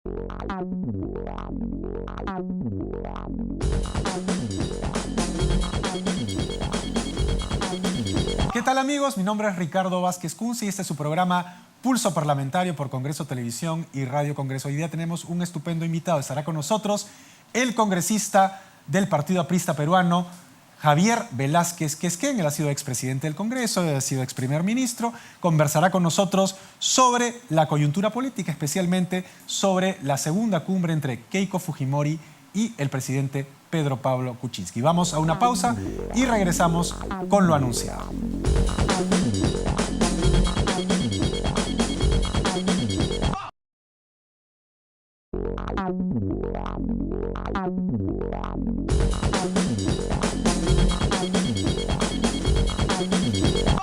¿Qué tal, amigos? Mi nombre es Ricardo Vázquez Kunze y este es su programa Pulso Parlamentario por Congreso Televisión y Radio Congreso. Hoy día tenemos un estupendo invitado. Estará con nosotros el congresista del Partido Aprista Peruano, Javier Velázquez Quezquén. Él ha sido expresidente del Congreso, ha sido ex primer ministro. Conversará con nosotros sobre la coyuntura política, especialmente sobre la segunda cumbre entre Keiko Fujimori y el presidente Pedro Pablo Kuczynski. Vamos a una pausa y regresamos con lo anunciado.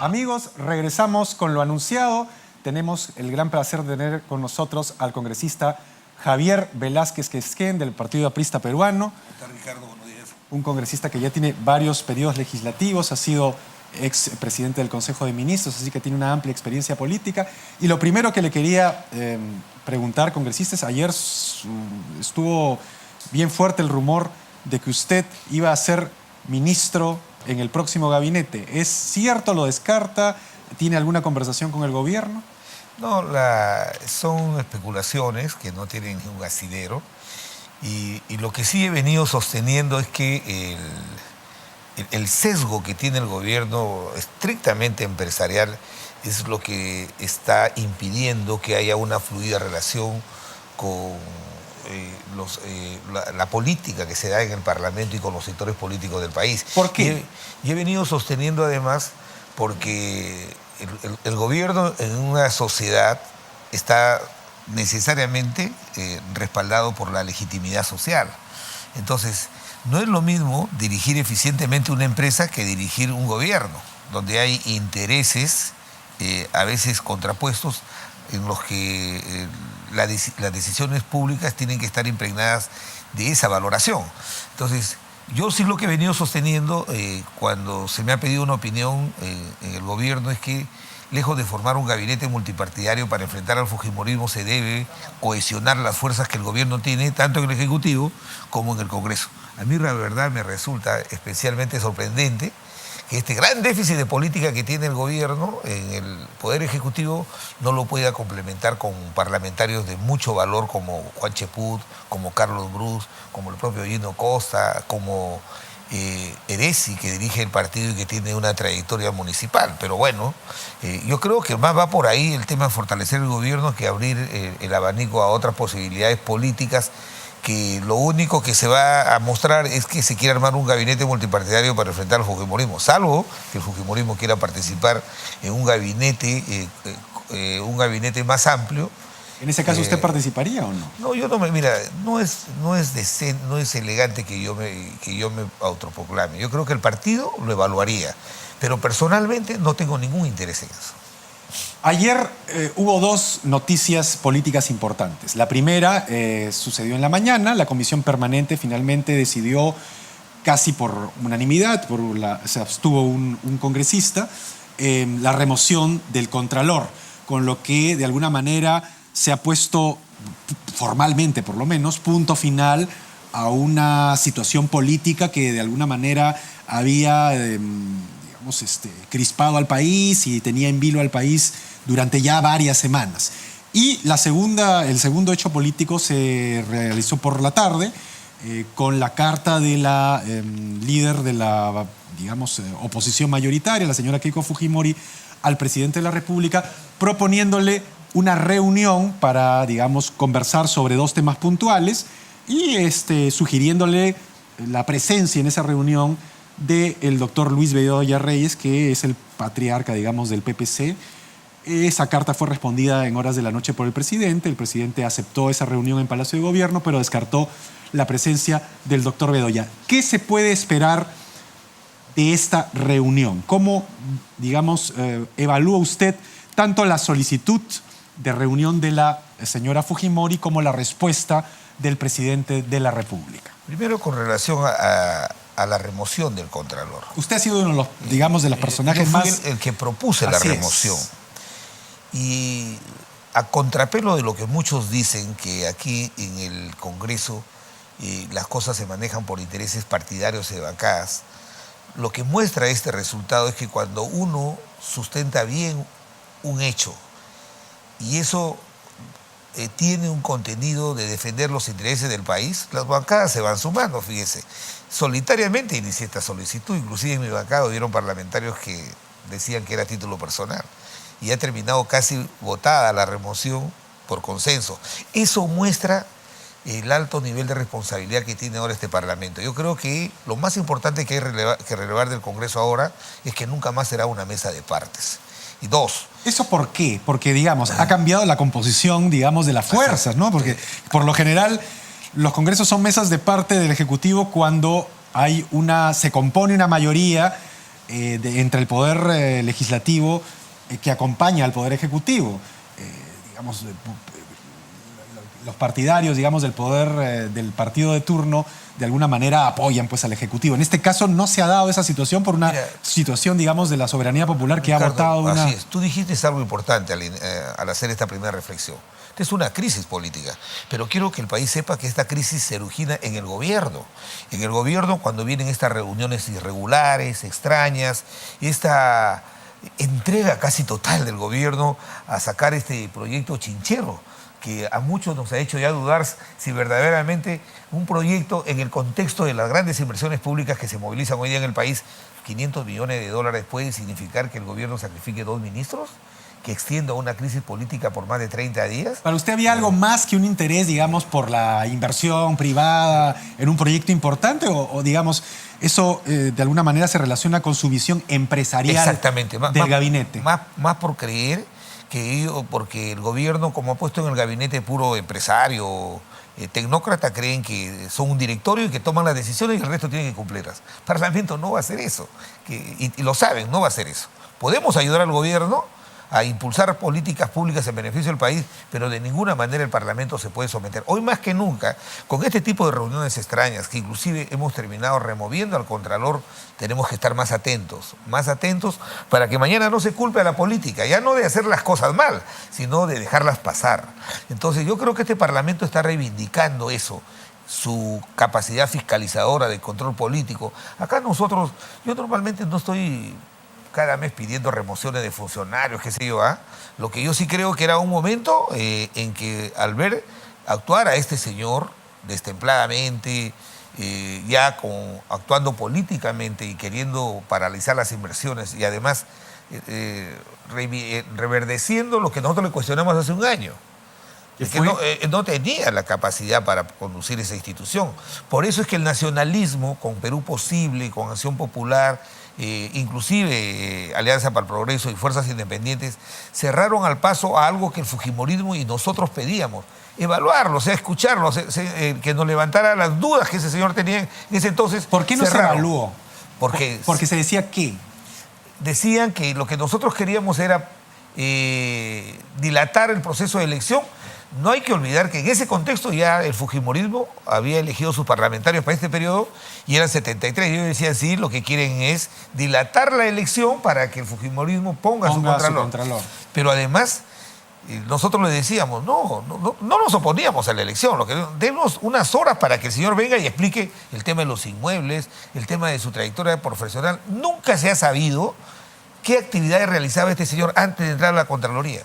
Amigos, regresamos con lo anunciado. Tenemos el gran placer de tener con nosotros al congresista Javier Velázquez Quezquén del Partido Aprista Peruano. ¿Qué tal, Ricardo? Buenos días. Un congresista que ya tiene varios periodos legislativos, ha sido ex presidente del Consejo de Ministros, así que tiene una amplia experiencia política. Y lo primero que le quería preguntar, congresista, es ayer estuvo bien fuerte el rumor de que usted iba a ser ministro en el próximo gabinete. ¿Es cierto? ¿Lo descarta? ¿Tiene alguna conversación con el gobierno? No, son especulaciones que no tienen ningún asidero. Y lo que sí he venido sosteniendo es que el sesgo que tiene el gobierno estrictamente empresarial es lo que está impidiendo que haya una fluida relación con la política que se da en el Parlamento y con los sectores políticos del país. ¿Por qué? Y he venido sosteniendo además porque el gobierno en una sociedad está necesariamente respaldado por la legitimidad social. Entonces, no es lo mismo dirigir eficientemente una empresa que dirigir un gobierno, donde hay intereses a veces contrapuestos en los que las decisiones públicas tienen que estar impregnadas de esa valoración. Entonces, yo sí lo que he venido sosteniendo cuando se me ha pedido una opinión en el gobierno es que, lejos de formar un gabinete multipartidario para enfrentar al fujimorismo, se debe cohesionar las fuerzas que el gobierno tiene, tanto en el Ejecutivo como en el Congreso. A mí, la verdad, me resulta especialmente sorprendente que este gran déficit de política que tiene el gobierno en el Poder Ejecutivo no lo pueda complementar con parlamentarios de mucho valor como Juan Cheput, como Carlos Brus, como el propio Gino Costa, como Eresi, que dirige el partido y que tiene una trayectoria municipal. Pero bueno, yo creo que más va por ahí el tema de fortalecer el gobierno que abrir el abanico a otras posibilidades políticas, que lo único que se va a mostrar es que se quiere armar un gabinete multipartidario para enfrentar al fujimorismo, salvo que el fujimorismo quiera participar en un gabinete más amplio. ¿En ese caso usted participaría o no? No, yo no me... Mira, no es elegante que yo me autoproclame. Yo creo que el partido lo evaluaría, pero personalmente no tengo ningún interés en eso. Ayer hubo dos noticias políticas importantes. La primera sucedió en la mañana. La Comisión Permanente finalmente decidió, casi por unanimidad, se abstuvo un congresista, la remoción del Contralor, con lo que de alguna manera se ha puesto, formalmente por lo menos, punto final a una situación política que de alguna manera había crispado al país y tenía en vilo al país durante ya varias semanas. Y el segundo hecho político se realizó por la tarde con la carta de la líder de la, oposición mayoritaria, la señora Keiko Fujimori, al presidente de la República, proponiéndole una reunión para, conversar sobre dos temas puntuales y sugiriéndole la presencia en esa reunión del doctor Luis Bedoya Reyes, que es el patriarca, del PPC. Esa carta fue respondida en horas de la noche por el presidente. El presidente aceptó esa reunión en Palacio de Gobierno, pero descartó la presencia del doctor Bedoya. ¿Qué se puede esperar de esta reunión? ¿Cómo, evalúa usted tanto la solicitud de reunión de la señora Fujimori como la respuesta del presidente de la República? Primero, con relación a la remoción del Contralor. Usted ha sido uno de los, de los personajes yo fui más... el que propuse la remoción. Y a contrapelo de lo que muchos dicen, que aquí en el Congreso las cosas se manejan por intereses partidarios y de bancadas, lo que muestra este resultado es que cuando uno sustenta bien un hecho y eso tiene un contenido de defender los intereses del país, las bancadas se van sumando, fíjese. Solitariamente inicié esta solicitud, inclusive en mi bancada hubieron parlamentarios que decían que era a título personal y ha terminado casi votada la remoción por consenso. Eso muestra el alto nivel de responsabilidad que tiene ahora este Parlamento. Yo creo que lo más importante que hay que relevar del Congreso ahora es que nunca más será una mesa de partes. Y dos. ¿Eso por qué? Porque, digamos, ha cambiado la composición, digamos, de las fuerzas, ¿no? Porque, por lo general, los congresos son mesas de parte del Ejecutivo cuando se compone una mayoría entre el Poder Legislativo que acompaña al Poder Ejecutivo. Digamos, los partidarios, digamos, del poder del partido de turno, de alguna manera apoyan pues al Ejecutivo. En este caso no se ha dado esa situación por una situación, digamos, de la soberanía popular que Ricardo, ha votado una... Así es. Tú dijiste algo importante al hacer esta primera reflexión. Esta es una crisis política, pero quiero que el país sepa que esta crisis se origina en el gobierno. En el gobierno, cuando vienen estas reuniones irregulares, extrañas, esta entrega casi total del gobierno a sacar este proyecto chinchero, que a muchos nos ha hecho ya dudar si verdaderamente un proyecto en el contexto de las grandes inversiones públicas que se movilizan hoy día en el país, 500 millones de dólares puede significar que el gobierno sacrifique 2 ministros, que extienda una crisis política por más de 30 días. ¿Para usted había algo más que un interés, digamos, por la inversión privada en un proyecto importante o digamos, eso de alguna manera se relaciona con su visión empresarial del gabinete? Más por creer porque el gobierno, como ha puesto en el gabinete puro empresario, tecnócrata, creen que son un directorio y que toman las decisiones y el resto tienen que cumplirlas. El Parlamento no va a hacer eso, y lo saben, no va a hacer eso. Podemos ayudar al gobierno a impulsar políticas públicas en beneficio del país, pero de ninguna manera el Parlamento se puede someter. Hoy más que nunca, con este tipo de reuniones extrañas, que inclusive hemos terminado removiendo al Contralor, tenemos que estar más atentos para que mañana no se culpe a la política, ya no de hacer las cosas mal, sino de dejarlas pasar. Entonces yo creo que este Parlamento está reivindicando eso, su capacidad fiscalizadora de control político. Acá yo normalmente no estoy cada mes pidiendo remociones de funcionarios, qué sé yo, Lo que yo sí creo que era un momento en que al ver actuar a este señor destempladamente, actuando políticamente y queriendo paralizar las inversiones y además reverdeciendo lo que nosotros le cuestionamos hace un año. Es que no tenía la capacidad para conducir esa institución. Por eso es que el nacionalismo, con Perú Posible, con Acción Popular, inclusive Alianza para el Progreso y Fuerzas Independientes, cerraron al paso a algo que el fujimorismo y nosotros pedíamos. Evaluarlo, o sea, escucharlo, que nos levantara las dudas que ese señor tenía en ese entonces. ¿Por qué no se evaluó? Porque se decía ¿qué? Decían que lo que nosotros queríamos era dilatar el proceso de elección. No hay que olvidar que en ese contexto ya el fujimorismo había elegido sus parlamentarios para este periodo y eran 73. Yo decía, sí, lo que quieren es dilatar la elección para que el fujimorismo ponga su contralor. Pero además, nosotros le decíamos, no nos oponíamos a la elección, denos unas horas para que el señor venga y explique el tema de los inmuebles, el tema de su trayectoria profesional. Nunca se ha sabido qué actividades realizaba este señor antes de entrar a la Contraloría.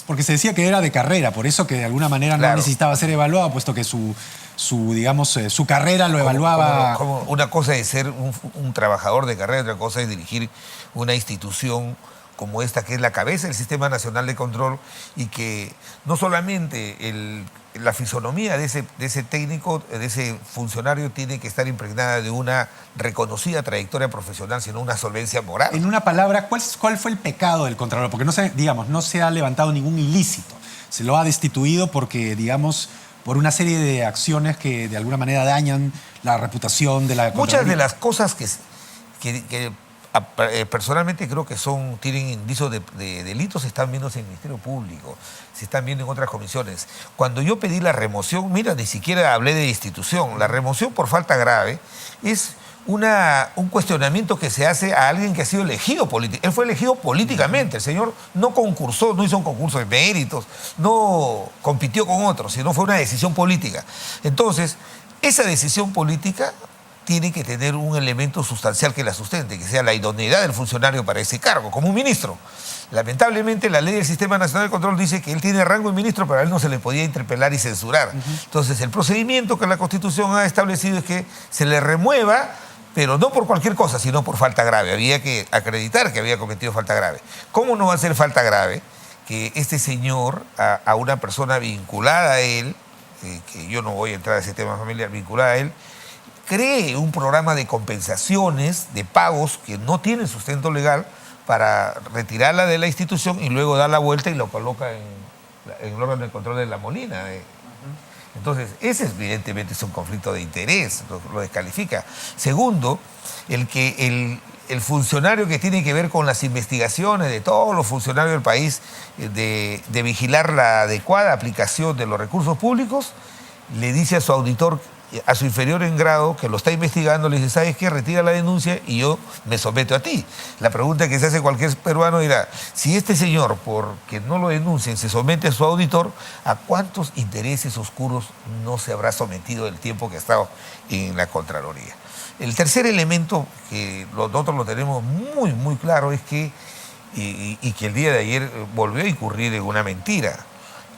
Porque se decía que era de carrera, por eso que de alguna manera no necesitaba ser evaluado, puesto que su carrera lo evaluaba. Como una cosa es ser un trabajador de carrera, otra cosa es dirigir una institución como esta, que es la cabeza del Sistema Nacional de Control, y que no solamente la fisonomía de ese técnico, de ese funcionario, tiene que estar impregnada de una reconocida trayectoria profesional, sino una solvencia moral. En una palabra, ¿cuál fue el pecado del Contralor? Porque no se ha levantado ningún ilícito. Se lo ha destituido porque, digamos, por una serie de acciones que de alguna manera dañan la reputación de la Contraloría. Muchas de las cosas que personalmente creo que tienen indicios de delitos, se están viendo en el Ministerio Público, se están viendo en otras comisiones. Cuando yo pedí la remoción, mira, ni siquiera hablé de institución. La remoción por falta grave es un cuestionamiento que se hace a alguien que ha sido elegido políticamente. Él fue elegido políticamente. El señor no concursó, no hizo un concurso de méritos, no compitió con otros, sino fue una decisión política. Entonces, esa decisión política tiene que tener un elemento sustancial que la sustente, que sea la idoneidad del funcionario para ese cargo, como un ministro. Lamentablemente, la ley del Sistema Nacional de Control dice que él tiene rango de ministro, pero a él no se le podía interpelar y censurar. Entonces, el procedimiento que la Constitución ha establecido es que se le remueva, pero no por cualquier cosa, sino por falta grave. Había que acreditar que había cometido falta grave. ¿Cómo no va a ser falta grave que este señor, a una persona vinculada a él, que yo no voy a entrar a ese tema familiar, vinculada a él, cree un programa de compensaciones, de pagos que no tienen sustento legal para retirarla de la institución y luego dar la vuelta y lo coloca en el órgano de control de La Molina? Entonces, ese evidentemente es un conflicto de interés, lo descalifica. Segundo, el funcionario que tiene que ver con las investigaciones de todos los funcionarios del país, de vigilar la adecuada aplicación de los recursos públicos, le dice a su auditor, a su inferior en grado, que lo está investigando, le dice, ¿sabes qué? Retira la denuncia y yo me someto a ti. La pregunta que se hace cualquier peruano dirá, si este señor, porque no lo denuncien, se somete a su auditor, ¿a cuántos intereses oscuros no se habrá sometido el tiempo que ha estado en la Contraloría? El tercer elemento, que nosotros lo tenemos muy, muy claro, es que, y que el día de ayer volvió a incurrir en una mentira.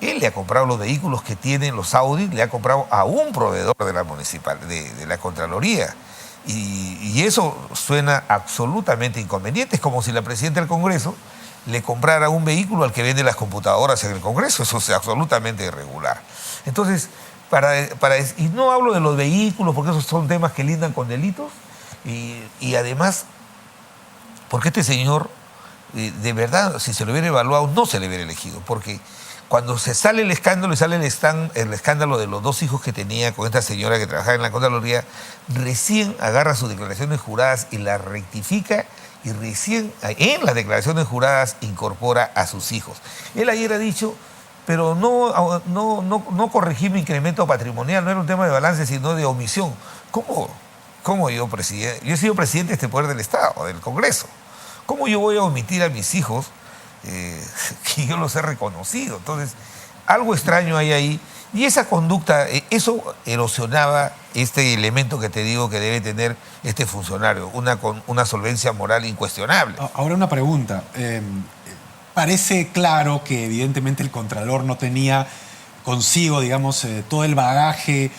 Él le ha comprado los vehículos que tienen los Audi, le ha comprado a un proveedor de la municipal, de la Contraloría. Y eso suena absolutamente inconveniente. Es como si la presidenta del Congreso le comprara un vehículo al que vende las computadoras en el Congreso. Eso es absolutamente irregular. Entonces, y no hablo de los vehículos, porque esos son temas que lindan con delitos. Y además, porque este señor, de verdad, si se lo hubiera evaluado, no se le hubiera elegido. Porque cuando se sale el escándalo y sale el escándalo de los dos hijos que tenía con esta señora que trabajaba en la Contraloría, recién agarra sus declaraciones juradas y las rectifica y recién en las declaraciones juradas incorpora a sus hijos. Él ayer ha dicho, pero no corregí mi incremento patrimonial, no era un tema de balance, sino de omisión. ¿Cómo yo, presidente? Yo he sido presidente de este poder del Estado, del Congreso. ¿Cómo yo voy a omitir a mis hijos que yo los he reconocido? Entonces, algo extraño hay ahí. Y esa conducta, eso erosionaba este elemento que te digo que debe tener este funcionario, una solvencia moral incuestionable. Ahora una pregunta. Parece claro que evidentemente el Contralor no tenía consigo, digamos, todo el bagaje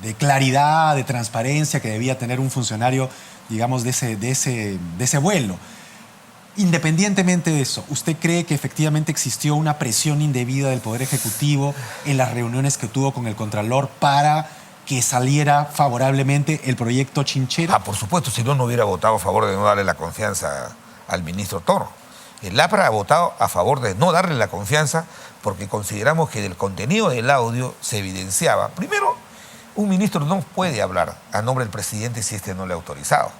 de claridad, de transparencia que debía tener un funcionario, digamos, de ese vuelo. Independientemente de eso, ¿usted cree que efectivamente existió una presión indebida del Poder Ejecutivo en las reuniones que tuvo con el Contralor para que saliera favorablemente el proyecto Chinchero? Por supuesto, si no, no hubiera votado a favor de no darle la confianza al ministro Toro. El APRA ha votado a favor de no darle la confianza porque consideramos que del contenido del audio se evidenciaba. Primero, un ministro no puede hablar a nombre del presidente si este no le ha autorizado.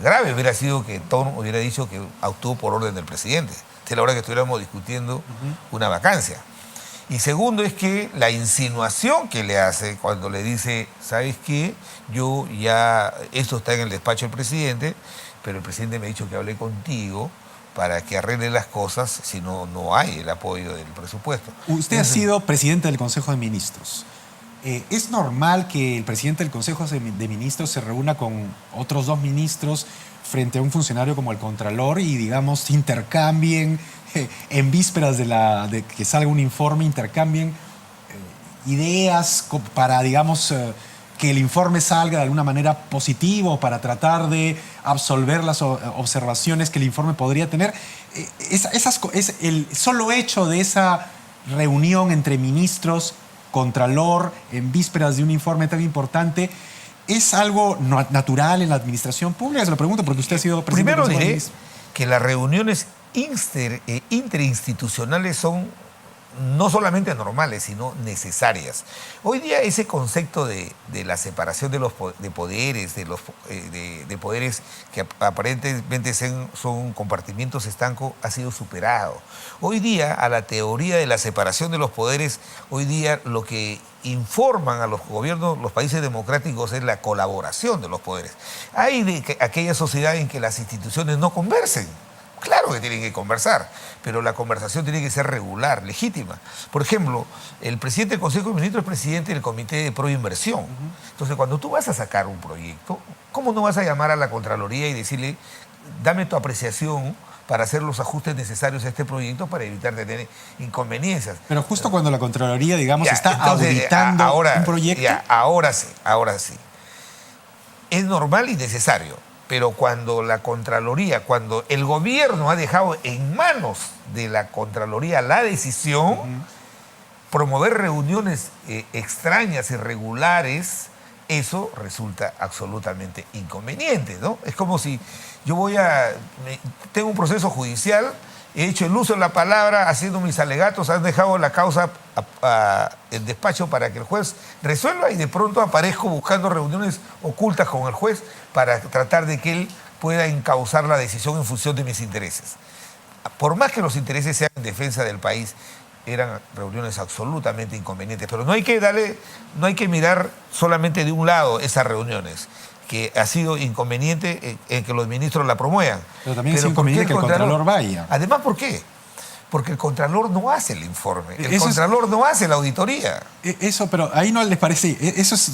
Grave hubiera sido que Toro hubiera dicho que actuó por orden del presidente. De la hora que estuviéramos discutiendo una vacancia. Y segundo es que la insinuación que le hace cuando le dice, ¿sabes qué? Yo ya, esto está en el despacho del presidente, pero el presidente me ha dicho que hablé contigo para que arregle las cosas, si no, no hay el apoyo del presupuesto. Usted ha sido presidente del Consejo de Ministros. ¿Es normal que el presidente del Consejo de Ministros se reúna con otros dos ministros frente a un funcionario como el Contralor y, digamos, intercambien, en vísperas de que salga un informe, intercambien ideas para, digamos, que el informe salga de alguna manera positivo, para tratar de absolver las observaciones que el informe podría tener? El solo hecho de esa reunión entre ministros, Contralor, en vísperas de un informe tan importante, ¿es algo natural en la administración pública? Se lo pregunto porque usted ha sido presidente. Primero diré que las reuniones interinstitucionales son no solamente normales, sino necesarias. Hoy día ese concepto de la separación de los de poderes, de poderes que aparentemente son compartimientos estancos, ha sido superado. Hoy día, a la teoría de la separación de los poderes, hoy día lo que informan a los gobiernos, los países democráticos, es la colaboración de los poderes. Hay aquella sociedad en que las instituciones no conversen. Claro que tienen que conversar, pero la conversación tiene que ser regular, legítima. Por ejemplo, el presidente del Consejo de Ministros es presidente del Comité de Proinversión. Entonces, cuando tú vas a sacar un proyecto, ¿cómo no vas a llamar a la Contraloría y decirle, dame tu apreciación para hacer los ajustes necesarios a este proyecto para evitar tener inconveniencias? Pero justo cuando la Contraloría, digamos, está auditando un proyecto... Ahora sí. Es normal y necesario. Pero cuando la Contraloría, cuando el gobierno ha dejado en manos de la Contraloría la decisión, promover reuniones extrañas, irregulares, eso resulta absolutamente inconveniente, ¿no? Es como si yo tengo un proceso judicial, he hecho el uso de la palabra, haciendo mis alegatos, han dejado la causa en despacho para que el juez resuelva y de pronto aparezco buscando reuniones ocultas con el juez para tratar de que él pueda encauzar la decisión en función de mis intereses. Por más que los intereses sean en defensa del país, eran reuniones absolutamente inconvenientes. Pero no hay que mirar solamente de un lado esas reuniones, que ha sido inconveniente en que los ministros la promuevan. Pero también es inconveniente que el Contralor vaya. Además, ¿por qué? Porque el Contralor no hace el informe, el Contralor no hace la auditoría. Eso, pero ahí no les parece,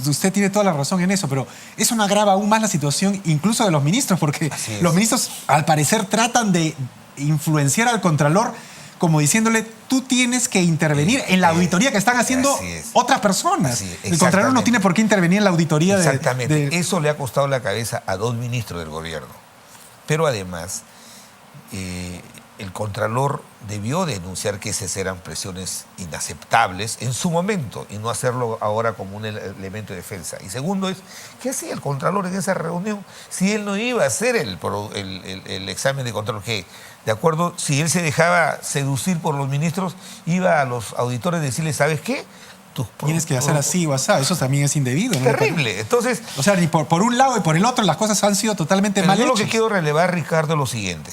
usted tiene toda la razón en eso, pero eso no agrava aún más la situación incluso de los ministros, porque los ministros al parecer tratan de influenciar al Contralor como diciéndole, tú tienes que intervenir en la auditoría que están haciendo otras personas. El Contralor no tiene por qué intervenir en la auditoría de... Exactamente. Eso le ha costado la cabeza a 2 ministros del gobierno. Pero además, el Contralor debió denunciar que esas eran presiones inaceptables en su momento y no hacerlo ahora como un elemento de defensa. Y segundo es, ¿qué hacía el Contralor en esa reunión si él no iba a hacer el examen de control? Que, de acuerdo, si él se dejaba seducir por los ministros, iba a los auditores a decirles, ¿sabes qué? Tienes que hacer así o así. Eso también es indebido, ¿no? Terrible. Entonces, o sea, ni por un lado y por el otro las cosas han sido totalmente mal hechas. Yo lo que quiero relevar, Ricardo, es lo siguiente.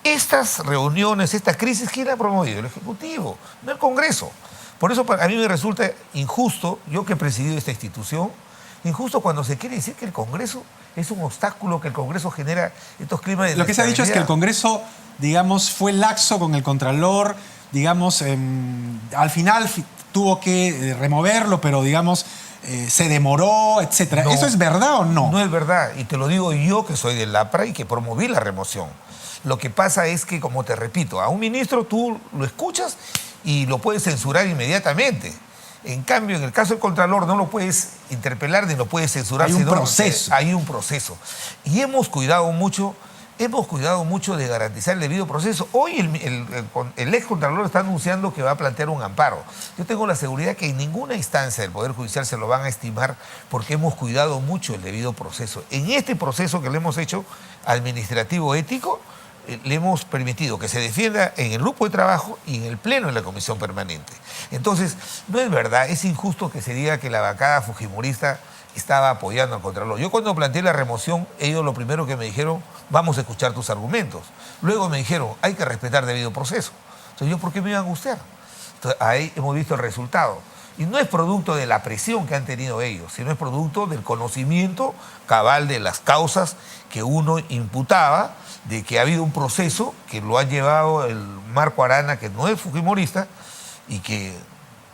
Estas reuniones, esta crisis, ¿quién la ha promovido? El Ejecutivo, no el Congreso. Por eso a mí me resulta injusto, yo que he presidido esta institución, injusto cuando se quiere decir que el Congreso es un obstáculo, que el Congreso genera estos climas de... Lo que se ha dicho es que el Congreso, digamos, fue laxo con el Contralor, digamos, al final tuvo que removerlo, pero digamos, se demoró, etcétera. No, ¿eso es verdad o no? No es verdad, y te lo digo yo que soy del APRA y que promoví la remoción. Lo que pasa es que, como te repito, a un ministro tú lo escuchas y lo puedes censurar inmediatamente. En cambio, en el caso del Contralor no lo puedes interpelar ni lo puedes censurar. Hay un proceso. Hay un proceso. Y hemos cuidado mucho de garantizar el debido proceso. Hoy el ex Contralor está anunciando que va a plantear un amparo. Yo tengo la seguridad que en ninguna instancia del Poder Judicial se lo van a estimar porque hemos cuidado mucho el debido proceso. En este proceso que le hemos hecho administrativo ético, le hemos permitido que se defienda en el grupo de trabajo y en el pleno de la comisión permanente. Entonces, no es verdad, es injusto que se diga que la bancada fujimorista estaba apoyando al Contralor. Yo cuando planteé la remoción, ellos lo primero que me dijeron, vamos a escuchar tus argumentos. Luego me dijeron, hay que respetar debido proceso. Entonces, ¿yo por qué me iba a angustiar? Entonces, ahí hemos visto el resultado. Y no es producto de la presión que han tenido ellos, sino es producto del conocimiento cabal de las causas que uno imputaba, de que ha habido un proceso que lo ha llevado el Marco Arana, que no es fujimorista, y que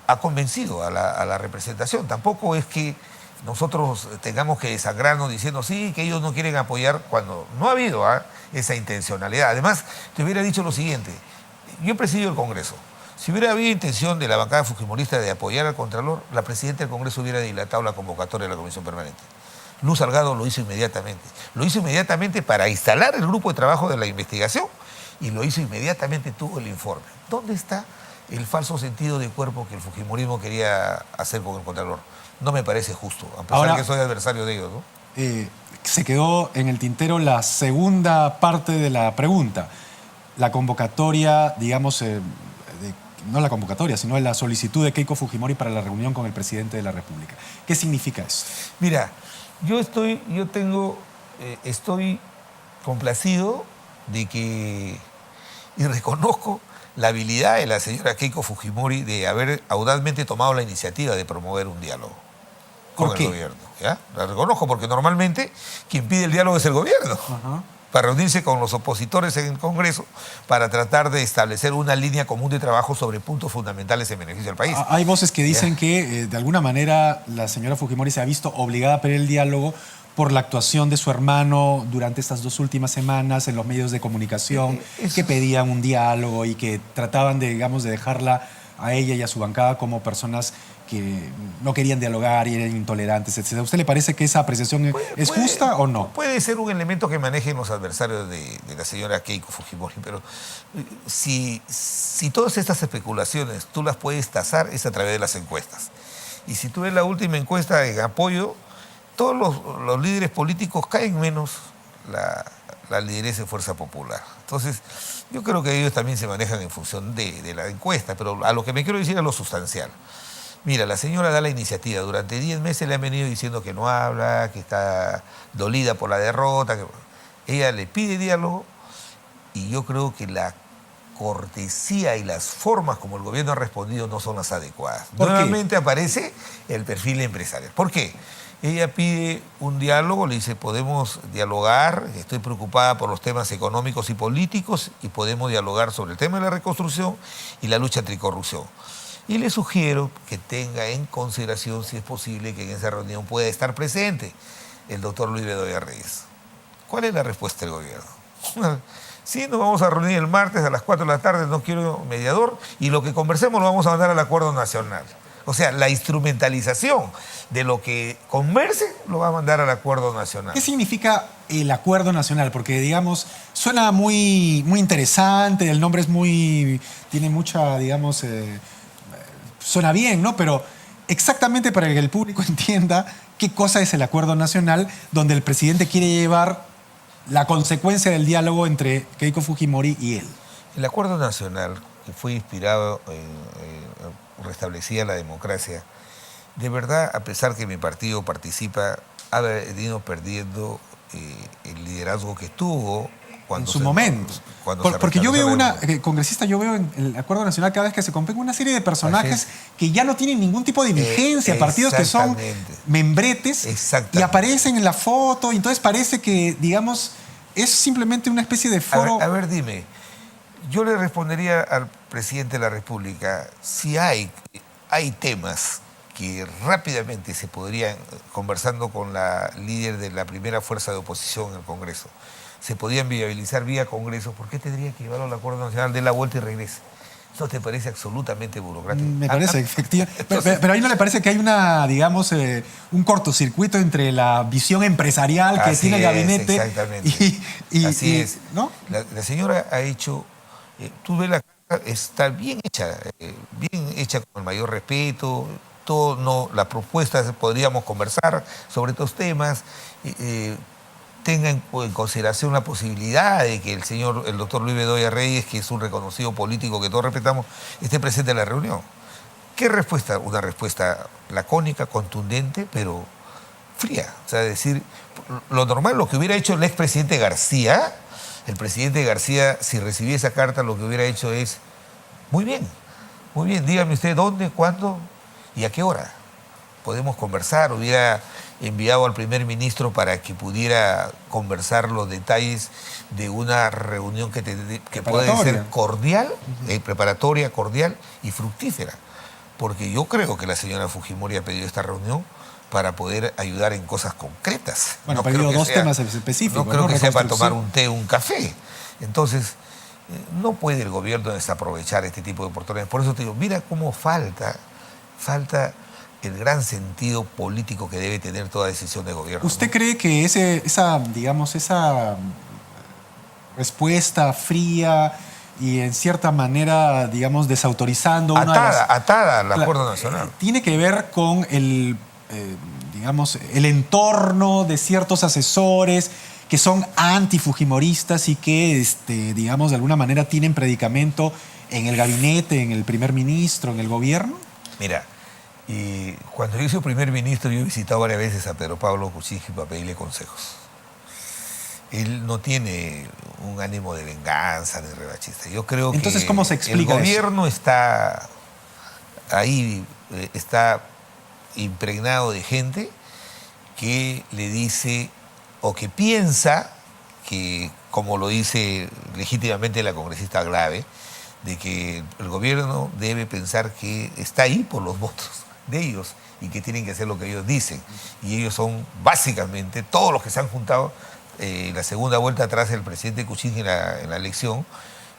ha convencido a la representación. Tampoco es que nosotros tengamos que desangrarnos diciendo sí, que ellos no quieren apoyar, cuando no ha habido esa intencionalidad. Además, te hubiera dicho lo siguiente, yo he presidido el Congreso. Si hubiera habido intención de la bancada fujimorista de apoyar al Contralor, la presidenta del Congreso hubiera dilatado la convocatoria de la Comisión Permanente. Luz Salgado lo hizo inmediatamente. Lo hizo inmediatamente para instalar el grupo de trabajo de la investigación y lo hizo inmediatamente, tuvo el informe. ¿Dónde está el falso sentido de cuerpo que el fujimorismo quería hacer con el Contralor? No me parece justo, a pesar de que soy adversario de ellos, ¿no? Se quedó en el tintero la segunda parte de la pregunta. La convocatoria, digamos, no la convocatoria, sino la solicitud de Keiko Fujimori para la reunión con el presidente de la República. ¿Qué significa eso? Mira, estoy complacido de que, y reconozco la habilidad de la señora Keiko Fujimori de haber audazmente tomado la iniciativa de promover un diálogo con el gobierno. ¿Ya? La reconozco porque normalmente quien pide el diálogo es el gobierno. Ajá. Para reunirse con los opositores en el Congreso para tratar de establecer una línea común de trabajo sobre puntos fundamentales en beneficio del país. Hay voces que dicen que de alguna manera la señora Fujimori se ha visto obligada a pedir el diálogo por la actuación de su hermano durante estas 2 últimas semanas en los medios de comunicación, que pedían un diálogo y que trataban de, digamos, de dejarla a ella y a su bancada como personas que no querían dialogar y eran intolerantes, etc. ¿A usted le parece que esa apreciación es justa o no? Puede ser un elemento que manejen los adversarios de la señora Keiko Fujimori, pero si todas estas especulaciones tú las puedes tasar es a través de las encuestas. Y si tú ves la última encuesta en apoyo, todos los líderes políticos caen menos la lideresa de Fuerza Popular. Entonces, yo creo que ellos también se manejan en función de la encuesta, pero a lo que me quiero decir es lo sustancial. Mira, la señora da la iniciativa. Durante 10 meses le han venido diciendo que no habla, que está dolida por la derrota. Ella le pide diálogo y yo creo que la cortesía y las formas como el gobierno ha respondido no son las adecuadas. Nuevamente aparece el perfil empresarial. ¿Por qué? Ella pide un diálogo, le dice, podemos dialogar, estoy preocupada por los temas económicos y políticos y podemos dialogar sobre el tema de la reconstrucción y la lucha anticorrupción. Y le sugiero que tenga en consideración, si es posible, que en esa reunión pueda estar presente el doctor Luis Bedoya Reyes. ¿Cuál es la respuesta del gobierno? Sí, nos vamos a reunir el martes a las 4 de la tarde, no quiero mediador, y lo que conversemos lo vamos a mandar al Acuerdo Nacional. O sea, la instrumentalización de lo que converse lo va a mandar al Acuerdo Nacional. ¿Qué significa el Acuerdo Nacional? Porque, digamos, suena muy, muy interesante, el nombre es tiene mucha, digamos, suena bien, ¿no? Pero exactamente para que el público entienda qué cosa es el Acuerdo Nacional, donde el presidente quiere llevar la consecuencia del diálogo entre Keiko Fujimori y él. El Acuerdo Nacional, que fue inspirado en restablecida la democracia, de verdad, a pesar que mi partido participa, ha venido perdiendo el liderazgo que tuvo en su momento. Porque yo veo congresista, yo veo en el Acuerdo Nacional cada vez que se convoca una serie de personajes que ya no tienen ningún tipo de vigencia, partidos que son membretes y aparecen en la foto, y entonces parece que, digamos, es simplemente una especie de foro. A ver, dime, yo le respondería al presidente de la República, si hay temas que rápidamente se podrían, conversando con la líder de la primera fuerza de oposición en el Congreso, se podían viabilizar vía Congreso, ¿por qué tendría que llevarlo al Acuerdo Nacional, de la vuelta y regrese? ¿Eso te parece absolutamente burocrático? Me parece, efectivamente. Pero ahí no le parece que hay digamos, un cortocircuito entre la visión empresarial que tiene el gabinete. Exactamente. Así es. ¿No? La señora ha hecho, tú ves la carta, está bien hecha con el mayor respeto. Las propuestas podríamos conversar sobre estos temas. Tenga en consideración la posibilidad de que el doctor Luis Bedoya Reyes, que es un reconocido político que todos respetamos, esté presente en la reunión. ¿Qué respuesta? Una respuesta lacónica, contundente, pero fría. O sea, decir, lo normal, lo que hubiera hecho el expresidente García, si recibía esa carta, lo que hubiera hecho es, muy bien, dígame usted dónde, cuándo y a qué hora podemos conversar. Hubiera enviado al primer ministro para que pudiera conversar los detalles de una reunión que puede ser cordial, preparatoria, cordial y fructífera. Porque yo creo que la señora Fujimori ha pedido esta reunión para poder ayudar en cosas concretas. Bueno, ha pedido 2 temas específicos. No creo que sea para tomar un té o un café. Entonces, no puede el gobierno desaprovechar este tipo de oportunidades. Por eso te digo, mira cómo falta el gran sentido político que debe tener toda decisión de gobierno. ¿Usted cree que esa respuesta fría y en cierta manera, digamos, desautorizando... Atada al Acuerdo Nacional. Tiene que ver con el entorno de ciertos asesores que son antifujimoristas y que, digamos, de alguna manera tienen predicamento en el gabinete, en el primer ministro, en el gobierno? Mira, cuando yo soy primer ministro, yo he visitado varias veces a Pedro Pablo Kuczynski para pedirle consejos. Él no tiene un ánimo de venganza ni revanchista. Yo creo Entonces, que ¿cómo se explica el gobierno está ahí, está impregnado de gente que le dice o que piensa que, como lo dice legítimamente la congresista Glave, de que el gobierno debe pensar que está ahí por los votos de ellos y que tienen que hacer lo que ellos dicen. Y ellos son básicamente todos los que se han juntado la segunda vuelta atrás del presidente Kuczynski en la elección,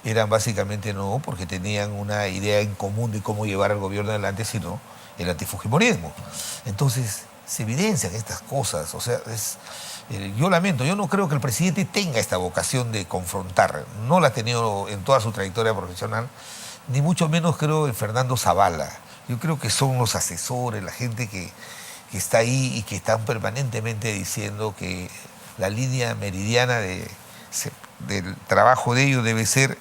eran básicamente no porque tenían una idea en común de cómo llevar al gobierno adelante, sino el antifujimorismo. Entonces se evidencian estas cosas. O sea, yo lamento, yo no creo que el presidente tenga esta vocación de confrontar. No la ha tenido en toda su trayectoria profesional, ni mucho menos creo en Fernando Zavala. Yo creo que son los asesores, la gente que está ahí y que están permanentemente diciendo que la línea meridiana del trabajo de ellos debe ser: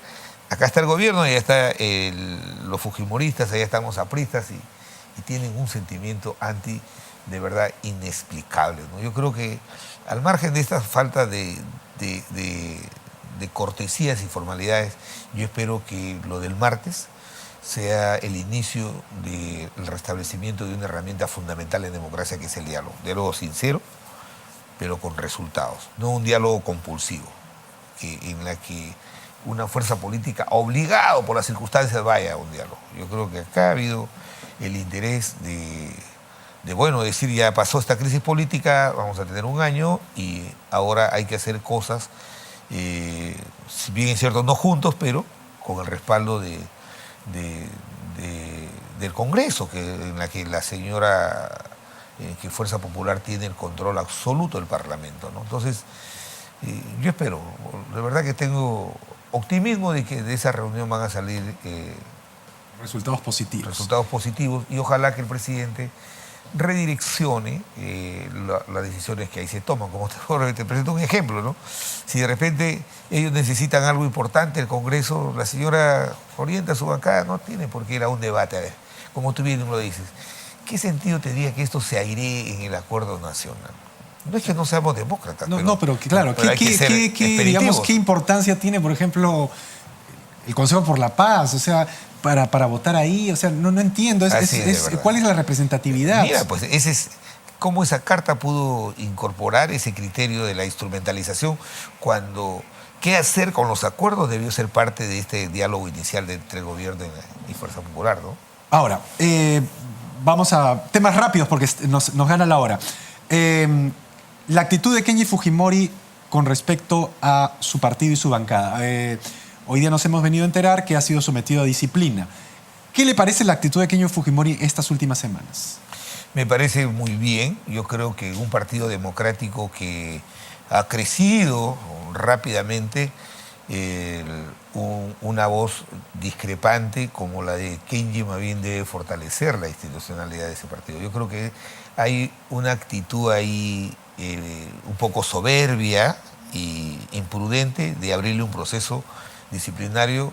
acá está el gobierno, allá están los fujimoristas, allá están los apristas, y tienen un sentimiento anti de verdad inexplicable, ¿no? Yo creo que al margen de esta falta de cortesías y formalidades, yo espero que lo del martes sea el inicio del restablecimiento de una herramienta fundamental en democracia, que es el diálogo sincero, pero con resultados, no un diálogo compulsivo, en la que una fuerza política obligado por las circunstancias vaya a un diálogo. Yo creo que acá ha habido el interés de bueno, decir, ya pasó esta crisis política, vamos a tener un año y ahora hay que hacer cosas, si bien es cierto, no juntos, pero con el respaldo del Congreso, en la que la señora, que Fuerza Popular tiene el control absoluto del Parlamento, ¿no? Entonces, yo espero, de verdad que tengo optimismo de que de esa reunión van a salir resultados positivos. Y ojalá que el presidente redireccione las decisiones que ahí se toman. Como te presento un ejemplo, ¿no? Si de repente ellos necesitan algo importante, el Congreso, la señora orienta a su bancada, no tiene por qué ir a un debate. A ver, como tú bien lo dices, ¿qué sentido tendría que esto se airee en el acuerdo nacional? No es que no seamos demócratas. Pero claro, pero digamos, ¿qué importancia tiene, por ejemplo, el Consejo por la Paz? O sea, para votar ahí, o sea, no entiendo. ¿Cuál es la representatividad? Mira, pues ese es cómo esa carta pudo incorporar ese criterio de la instrumentalización, cuando qué hacer con los acuerdos debió ser parte de este diálogo inicial entre el gobierno y Fuerza Popular, ¿no? Ahora, vamos a temas rápidos porque nos gana la hora. La actitud de Kenji Fujimori con respecto a su partido y su bancada. Hoy día nos hemos venido a enterar que ha sido sometido a disciplina. ¿Qué le parece la actitud de Kenji Fujimori estas últimas semanas? Me parece muy bien. Yo creo que un partido democrático que ha crecido rápidamente, una voz discrepante como la de Kenji más bien debe fortalecer la institucionalidad de ese partido. Yo creo que hay una actitud ahí un poco soberbia e imprudente de abrirle un proceso disciplinario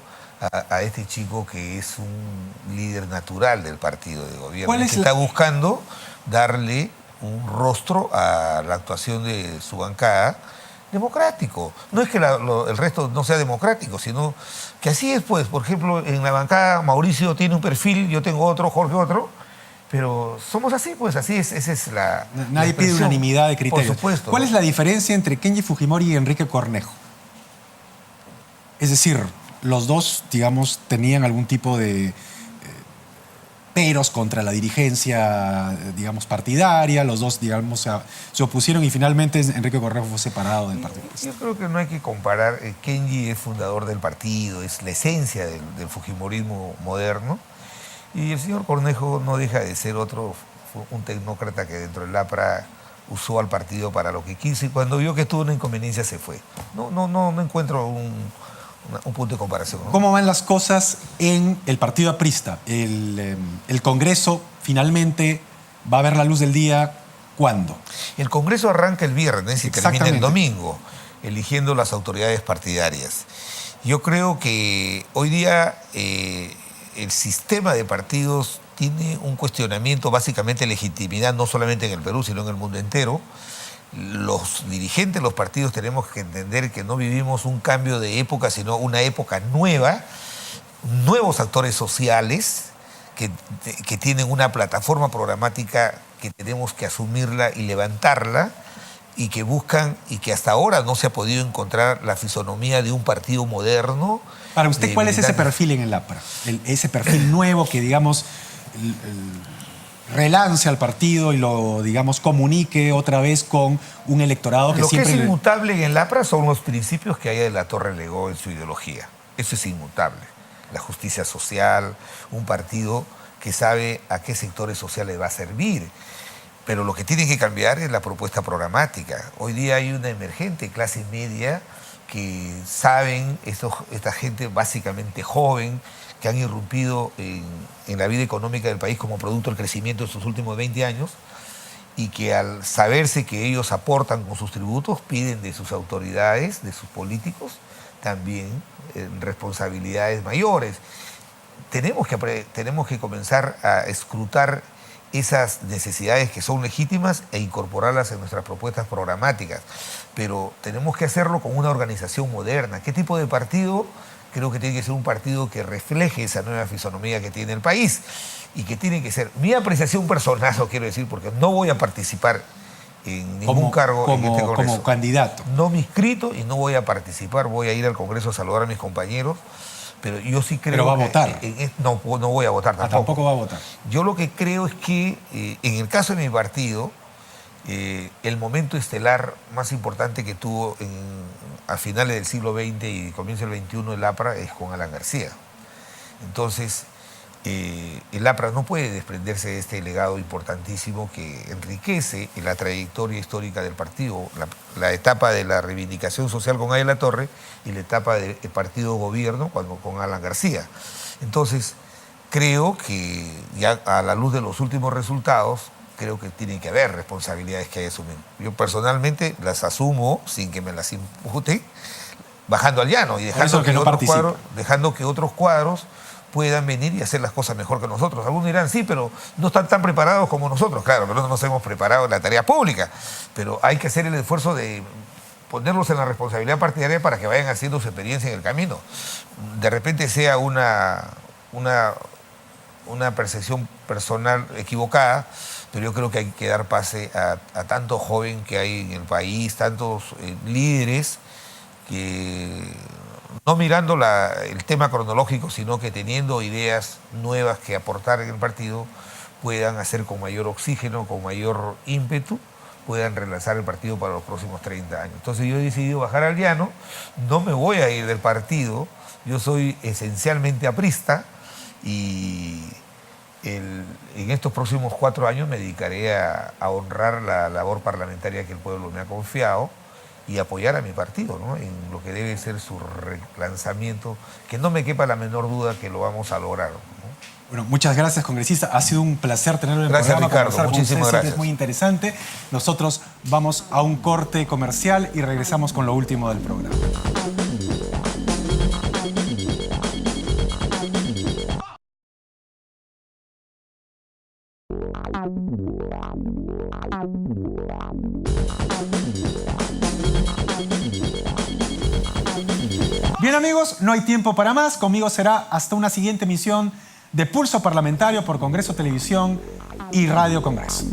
a este chico que es un líder natural del partido de gobierno, que está buscando darle un rostro a la actuación de su bancada democrático. No es que el resto no sea democrático, sino que así es, pues. Por ejemplo, en la bancada Mauricio tiene un perfil, yo tengo otro, Jorge otro, pero somos así, pues así es. Esa es Nadie pide unanimidad de criterios. Por supuesto. ¿Cuál es la diferencia entre Kenji Fujimori y Enrique Cornejo? Es decir, los dos, digamos, tenían algún tipo de peros contra la dirigencia, digamos, partidaria. Los dos, digamos, se opusieron y finalmente Enrique Cornejo fue separado del partido. Yo creo que no hay que comparar. Kenji es fundador del partido, es la esencia del fujimorismo moderno. Y el señor Cornejo no deja de ser un tecnócrata que dentro del APRA usó al partido para lo que quiso y cuando vio que tuvo una inconveniencia se fue. No encuentro un punto de comparación, ¿no? ¿Cómo van las cosas en el partido aprista? El Congreso finalmente va a ver la luz del día, ¿cuándo? El Congreso arranca el viernes y termina el domingo, eligiendo las autoridades partidarias. Yo creo que hoy día el sistema de partidos tiene un cuestionamiento básicamente de legitimidad, no solamente en el Perú, sino en el mundo entero. Los dirigentes de los partidos tenemos que entender que no vivimos un cambio de época, sino una época nueva, nuevos actores sociales que tienen una plataforma programática que tenemos que asumirla y levantarla, y que buscan, y que hasta ahora no se ha podido encontrar la fisonomía de un partido moderno. Para usted, ¿cuál es ese perfil en el APRA? Ese perfil nuevo que, digamos, relance al partido y lo, digamos, comunique otra vez con un electorado que Lo siempre... que es inmutable en el APRA son los principios que Aya de la Torre legó en su ideología. Eso es inmutable. La justicia social, un partido que sabe a qué sectores sociales va a servir. Pero lo que tiene que cambiar es la propuesta programática. Hoy día hay una emergente clase media que saben, esta gente básicamente joven, que han irrumpido en la vida económica del país como producto del crecimiento de estos últimos 20 años, y que al saberse que ellos aportan con sus tributos, piden de sus autoridades, de sus políticos, también responsabilidades mayores. Tenemos que comenzar a escrutar esas necesidades que son legítimas e incorporarlas en nuestras propuestas programáticas. Pero tenemos que hacerlo con una organización moderna. ¿Qué tipo de partido? Creo que tiene que ser un partido que refleje esa nueva fisonomía que tiene el país, y que tiene que ser mi apreciación personal, lo quiero decir, porque no voy a participar en ningún cargo en este Congreso. Como candidato. No me he inscrito y no voy a participar. Voy a ir al Congreso a saludar a mis compañeros. Pero yo sí creo... ¿Pero va a votar? No voy a votar tampoco. Tampoco va a votar. Yo lo que creo es que, en el caso de mi partido, el momento estelar más importante que tuvo a finales del siglo XX y comienzo del XXI el APRA es con Alan García. Entonces, el APRA no puede desprenderse de este legado importantísimo que enriquece en la trayectoria histórica del partido, la etapa de la reivindicación social con Aya de la Torre y la etapa del partido gobierno con Alan García. Entonces, creo que ya a la luz de los últimos resultados, creo que tiene que haber responsabilidades que hay que asumir. Yo personalmente las asumo sin que me las imputen, bajando al llano y dejando que otros cuadros puedan venir y hacer las cosas mejor que nosotros. Algunos dirán, sí, pero no están tan preparados como nosotros. Claro, pero no nos hemos preparado en la tarea pública. Pero hay que hacer el esfuerzo de ponerlos en la responsabilidad partidaria para que vayan haciendo su experiencia en el camino. De repente sea una percepción personal equivocada, pero yo creo que hay que dar pase a tanto joven que hay en el país, tantos líderes que... no mirando el tema cronológico, sino que teniendo ideas nuevas que aportar en el partido, puedan hacer con mayor oxígeno, con mayor ímpetu, puedan relanzar el partido para los próximos 30 años. Entonces yo he decidido bajar al llano, no me voy a ir del partido, yo soy esencialmente aprista y en estos próximos 4 años me dedicaré a honrar la labor parlamentaria que el pueblo me ha confiado y apoyar a mi partido, ¿no?, en lo que debe ser su relanzamiento, que no me quepa la menor duda que lo vamos a lograr, ¿no? Bueno, muchas gracias, congresista. Ha sido un placer tenerlo en el Gracias, programa. Ricardo. Muchísimas gracias. Es muy interesante. Nosotros vamos a un corte comercial y regresamos con lo último del programa. Bien, amigos, no hay tiempo para más. Conmigo será hasta una siguiente emisión de Pulso Parlamentario por Congreso Televisión y Radio Congreso.